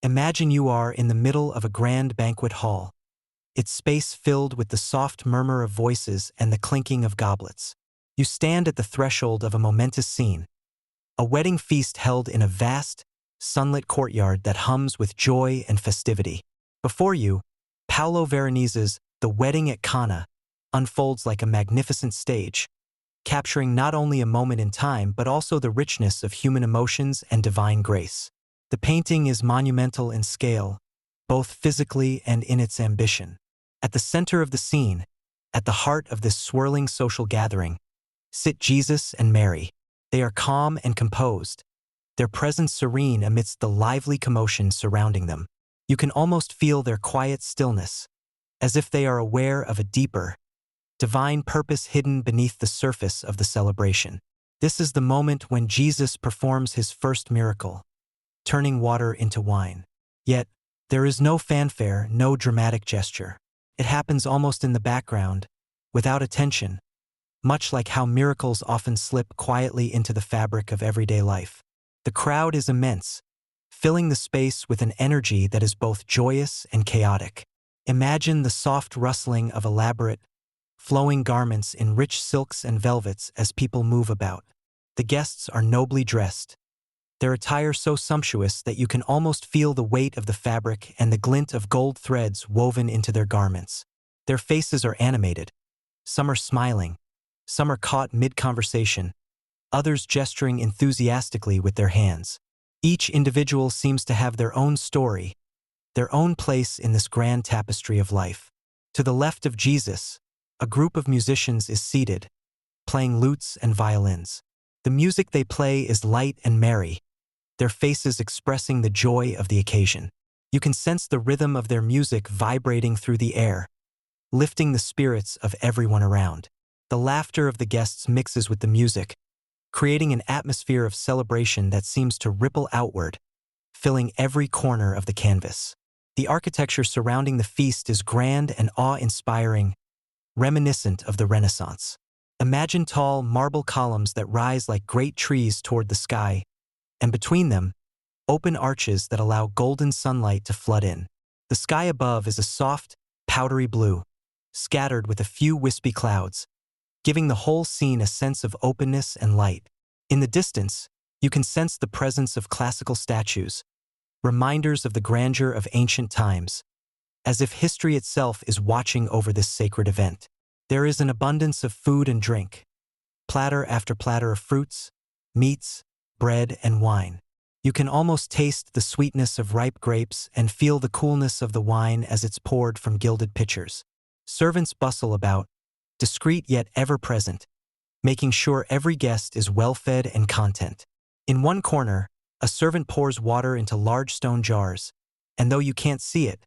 Imagine you are in the middle of a grand banquet hall, its space filled with the soft murmur of voices and the clinking of goblets. You stand at the threshold of a momentous scene, a wedding feast held in a vast, sunlit courtyard that hums with joy and festivity. Before you, Paolo Veronese's The Wedding at Cana unfolds like a magnificent stage, capturing not only a moment in time but also the richness of human emotions and divine grace. The painting is monumental in scale, both physically and in its ambition. At the center of the scene, at the heart of this swirling social gathering, sit Jesus and Mary. They are calm and composed, their presence serene amidst the lively commotion surrounding them. You can almost feel their quiet stillness, as if they are aware of a deeper, divine purpose hidden beneath the surface of the celebration. This is the moment when Jesus performs his first miracle, turning water into wine. Yet, there is no fanfare, no dramatic gesture. It happens almost in the background, without attention, much like how miracles often slip quietly into the fabric of everyday life. The crowd is immense, filling the space with an energy that is both joyous and chaotic. Imagine the soft rustling of elaborate, flowing garments in rich silks and velvets as people move about. The guests are nobly dressed, their attire so sumptuous that you can almost feel the weight of the fabric and the glint of gold threads woven into their garments. Their faces are animated. Some are smiling, some are caught mid-conversation, others gesturing enthusiastically with their hands. Each individual seems to have their own story, their own place in this grand tapestry of life. To the left of Jesus, a group of musicians is seated, playing lutes and violins. The music they play is light and merry, their faces expressing the joy of the occasion. You can sense the rhythm of their music vibrating through the air, lifting the spirits of everyone around. The laughter of the guests mixes with the music, creating an atmosphere of celebration that seems to ripple outward, filling every corner of the canvas. The architecture surrounding the feast is grand and awe-inspiring, reminiscent of the Renaissance. Imagine tall marble columns that rise like great trees toward the sky, and between them, open arches that allow golden sunlight to flood in. The sky above is a soft, powdery blue, scattered with a few wispy clouds, giving the whole scene a sense of openness and light. In the distance, you can sense the presence of classical statues, reminders of the grandeur of ancient times, as if history itself is watching over this sacred event. There is an abundance of food and drink, platter after platter of fruits, meats, bread, and wine. You can almost taste the sweetness of ripe grapes and feel the coolness of the wine as it's poured from gilded pitchers. Servants bustle about, discreet yet ever-present, making sure every guest is well-fed and content. In one corner, a servant pours water into large stone jars, and though you can't see it,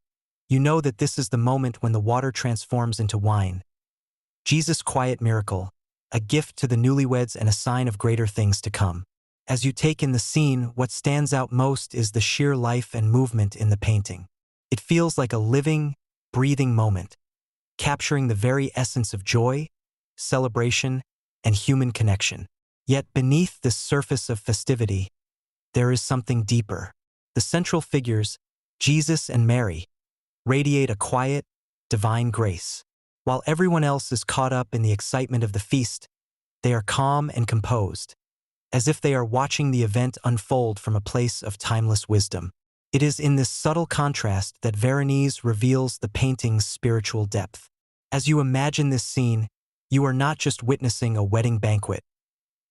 you know that this is the moment when the water transforms into wine. Jesus' quiet miracle, a gift to the newlyweds and a sign of greater things to come. As you take in the scene, what stands out most is the sheer life and movement in the painting. It feels like a living, breathing moment, capturing the very essence of joy, celebration, and human connection. Yet beneath this surface of festivity, there is something deeper. The central figures, Jesus and Mary, radiate a quiet, divine grace. While everyone else is caught up in the excitement of the feast, they are calm and composed, as if they are watching the event unfold from a place of timeless wisdom. It is in this subtle contrast that Veronese reveals the painting's spiritual depth. As you imagine this scene, you are not just witnessing a wedding banquet.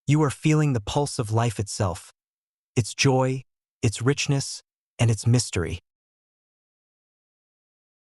You are feeling the pulse of life itself, its joy, its richness, and its mystery.